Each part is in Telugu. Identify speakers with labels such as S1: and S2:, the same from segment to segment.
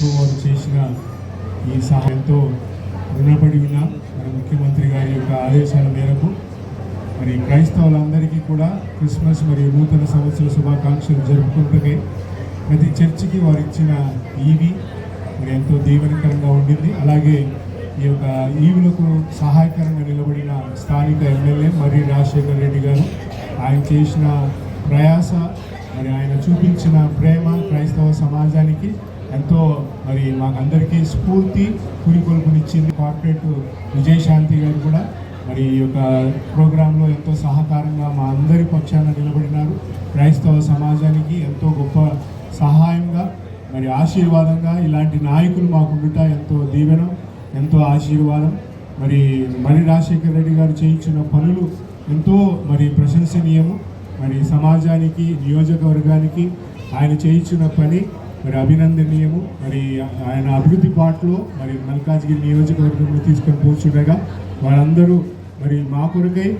S1: ప్రభుత్వం వారు చేసిన ఈ సహాయంతో రుణపడి ఉన్న మన ముఖ్యమంత్రి గారి యొక్క ఆదేశాల మేరకు మరి క్రైస్తవులందరికీ కూడా క్రిస్మస్ మరియు నూతన సంవత్సర శుభాకాంక్షలు జరుపుకుంటూనే ప్రతి చర్చికి వారు ఇచ్చిన ఈవి మరి ఎంతో దీవెనకరంగా ఉండింది. అలాగే ఈ యొక్క ఈవులకు సహాయకరంగా నిలబడిన స్థానిక ఎమ్మెల్యే మరి రాజశేఖర్ రెడ్డి గారు ఆయన చేసిన ప్రయాస మరి ఆయన చూపించిన ప్రేమ క్రైస్తవ సమాజానికి ఎంతో మరి మాకందరికీ స్ఫూర్తి పురికొల్పునిచ్చింది. కార్పొరేట్ విజయశాంతి గారు కూడా మరి ఈ యొక్క ప్రోగ్రాంలో ఎంతో సహకారంగా మా అందరి పక్షాన నిలబడినారు. క్రైస్తవ సమాజానికి ఎంతో గొప్ప సహాయంగా మరి ఆశీర్వాదంగా ఇలాంటి నాయకులు మాకుండుట ఎంతో దీవెనం, ఎంతో ఆశీర్వాదం. మరి రాజశేఖర్ రెడ్డి గారు చేయించిన పనులు ఎంతో మరి ప్రశంసనీయము. మరి సమాజానికి నియోజకవర్గానికి ఆయన చేయించిన పని మరి అభినందనీయము. మరి ఆయన అభివృద్ధి బాటలో మరి మల్కాజ్గిరి నియోజకవర్గంలో తీసుకొని పోచుండగా వారందరూ మరి మా కొరకై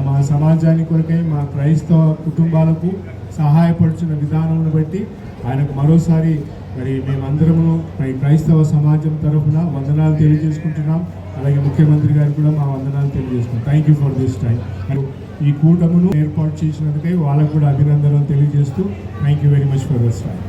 S1: మా సమాజానికి కొరకై మా క్రైస్తవ కుటుంబాలకు సహాయపడుచున్న విధానం బట్టి ఆయనకు మరోసారి మరి మేమందరము మరి క్రైస్తవ సమాజం తరఫున వందనాలు తెలియజేసుకుంటున్నాం. అలాగే ముఖ్యమంత్రి గారు కూడా మా వందనాలు తెలియజేస్తున్నాం. Thank you for this time. ఈ కూటమును ఏర్పాటు చేసినందుకై వాళ్ళకు కూడా అభినందనలు తెలియజేస్తూ thank you very much for this time.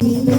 S2: నీవే